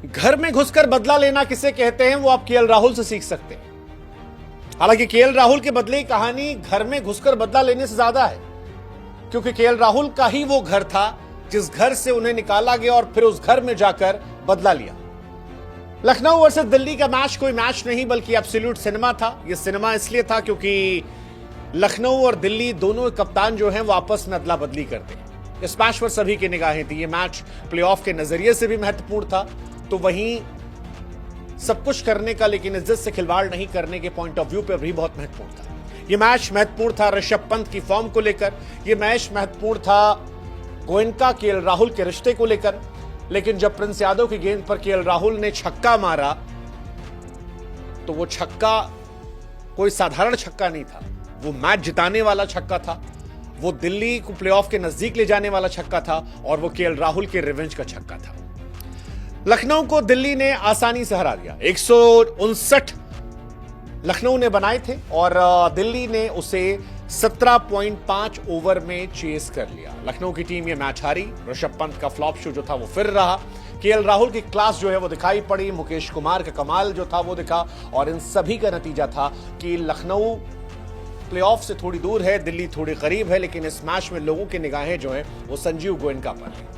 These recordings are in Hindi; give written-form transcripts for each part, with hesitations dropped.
घर में घुसकर बदला लेना किसे कहते हैं वो आप केएल राहुल से सीख सकते हैं। हालांकि केएल राहुल के बदले की कहानी घर में घुसकर बदला लेने से ज्यादा है, क्योंकि केएल राहुल का ही वो घर था जिस घर से उन्हें निकाला गया और फिर उस घर में जाकर बदला लिया। लखनऊ वर्सेस दिल्ली का मैच कोई मैच नहीं बल्कि एब्सोल्यूट सिनेमा था। यह सिनेमा इसलिए था क्योंकि लखनऊ और दिल्ली दोनों कप्तान जो हैं वो आपस में अदला बदली करते हैं। इस मैच पर सभी की निगाहें थी। यह मैच प्लेऑफ के नजरिए से भी महत्वपूर्ण था, तो वहीं सब कुछ करने का लेकिन इज्जत से खिलवाड़ नहीं करने के पॉइंट ऑफ व्यू पर भी बहुत महत्वपूर्ण था। यह मैच महत्वपूर्ण था ऋषभ पंत की फॉर्म को लेकर, यह मैच महत्वपूर्ण था गोयनका केएल राहुल के रिश्ते को लेकर। लेकिन जब प्रिंस यादव की गेंद पर केएल राहुल ने छक्का मारा तो वो छक्का कोई साधारण छक्का नहीं था, वो मैच जिताने वाला छक्का था, वो दिल्ली को प्लेऑफ के नजदीक ले जाने वाला छक्का था और वो केएल राहुल के रिवेंज का छक्का था। लखनऊ को दिल्ली ने आसानी से हरा दिया। 159 लखनऊ ने बनाए थे और दिल्ली ने उसे 17.5 ओवर में चेस कर लिया। लखनऊ की टीम ये मैच हारी। ऋषभ पंत का फ्लॉप शो जो था वो फिर रहा। केएल राहुल की क्लास जो है वो दिखाई पड़ी। मुकेश कुमार का कमाल जो था वो दिखा और इन सभी का नतीजा था कि लखनऊ प्लेऑफ से थोड़ी दूर है, दिल्ली थोड़ी करीब है, लेकिन इस मैच में लोगों की निगाहें जो है वो संजीव गोयनका पर है।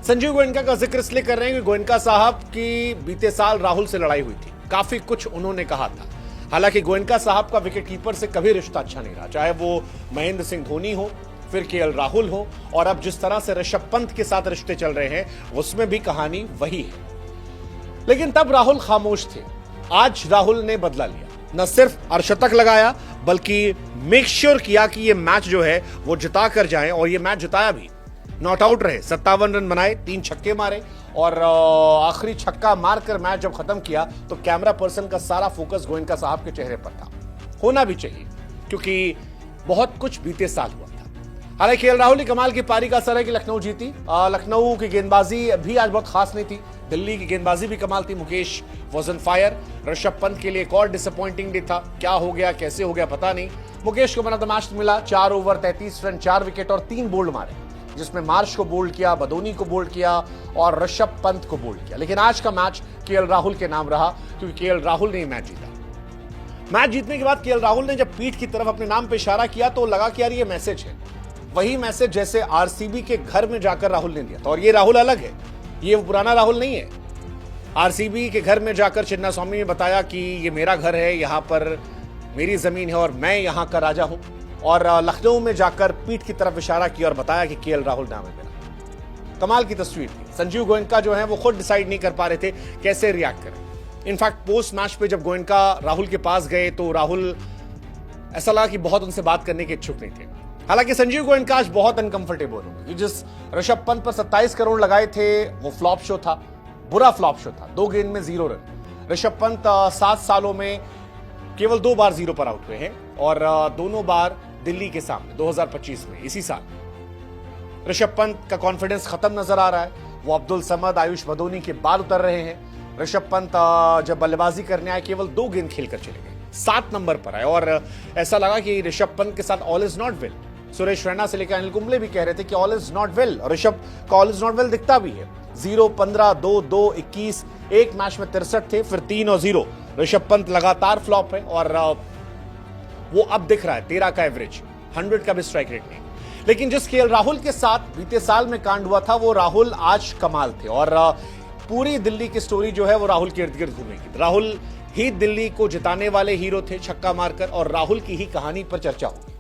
संजीव गोयनका का जिक्र इसलिए कर रहे हैं कि गोयनका साहब की बीते साल राहुल से लड़ाई हुई थी, काफी कुछ उन्होंने कहा था। हालांकि गोयनका साहब का विकेट कीपर से कभी रिश्ता अच्छा नहीं रहा, चाहे वो महेंद्र सिंह धोनी हो, फिर केएल राहुल हो, और अब जिस तरह से ऋषभ पंत के साथ रिश्ते चल रहे हैं उसमें भी कहानी वही है। लेकिन तब राहुल खामोश थे, आज राहुल ने बदला लिया। न सिर्फ अर्धशतक लगाया बल्कि मेक श्योर किया कि ये मैच जो है वो जिता कर जाए, और ये मैच जिताया भी। नॉट आउट रहे, 57 रन बनाए, 3 छक्के मारे और आखिरी छक्का मारकर मैच जब खत्म किया तो कैमरा पर्सन का सारा फोकस गोयनका साहब के चेहरे पर था। होना भी चाहिए क्योंकि बहुत कुछ बीते साल हुआ था। हालांकि केएल राहुल की कमाल की पारी का असर है कि लखनऊ जीती। लखनऊ की गेंदबाजी भी आज बहुत खास नहीं थी, दिल्ली की गेंदबाजी भी कमाल थी। Mukesh was on fire. Rishabh Pant के लिए एक और डिसअपॉइंटिंग डे था, क्या हो गया कैसे हो गया पता नहीं। मुकेश को मैन ऑफ द मैच मिला। 4 ओवर 33 रन, 4 विकेट और 3 बोल्ड मारे, जिसमें मार्श को बोल्ड किया, बदोनी को बोल्ड किया और ऋषभ पंत को बोल्ड किया। लेकिन आज का मैच केएल राहुल के नाम रहा क्योंकि केएल राहुल ने मैच जीता। मैच जीतने के बाद केएल राहुल ने जब पीठ की तरफ अपने नाम पे इशारा किया तो लगा कि यार ये मैसेज है, वही मैसेज जैसे आरसीबी के घर में जाकर राहुल ने दिया था। और ये राहुल अलग है, ये वो पुराना राहुल नहीं है। आरसीबी के घर में जाकर चिन्नास्वामी ने बताया कि ये मेरा घर है, यहां पर मेरी जमीन है और मैं यहां का राजा हूं। और लखनऊ में जाकर पीठ की तरफ इशारा किया और बताया कि केएल राहुल नाम है मेरा। कमाल की तस्वीर थी। संजीव गोयनका जो है वो खुद डिसाइड नहीं कर पा रहे थे कैसे रिएक्ट करें। इनफैक्ट पोस्ट मैच पे जब गोयनका राहुल के पास गए तो राहुल ऐसा लगा कि बहुत उनसे बात करने के इच्छुक नहीं थे। हालांकि संजीव गोयनका आज बहुत अनकंफर्टेबल होंगे। जिस ऋषभ पंत पर 27 करोड़ लगाए थे वो फ्लॉप शो था, बुरा फ्लॉप शो था। 2 गेंद में 0 रन। ऋषभ पंत 7 सालों में केवल 2 बार 0 पर आउट हुए हैं और दोनों बार दिल्ली के सामने 2025 में, इसी साल। ऋषभ पंत का कॉन्फिडेंस खत्म नजर आ रहा है। वो अब्दुल समद, आयुष बदोनी के बाद उतर रहे हैं। ऋषभ पंत जब बल्लेबाजी करने आए केवल 2 गेंद खेलकर चले गए, 7 नंबर पर आए और ऐसा लगा कि ऋषभ पंत के साथ all is not well. Suresh Raina से लेकर अनिल कुंबले भी कह रहे थे कि all is not well. Rishabh का ऑल इज नॉट वेल दिखता भी है। 0, 15, 2, 2, 21, एक मैच में 63 थे, फिर 3 और 0। ऋषभ पंत लगातार फ्लॉप है और वो अब दिख रहा है 13 का एवरेज, 100 का भी स्ट्राइक रेट नहीं। लेकिन जिस केएल राहुल के साथ बीते साल में कांड हुआ था वो राहुल आज कमाल थे और पूरी दिल्ली की स्टोरी जो है वो राहुल के इर्द गिर्द घूमेगी। राहुल ही दिल्ली को जिताने वाले हीरो थे छक्का मारकर, और राहुल की ही कहानी पर चर्चा होगी।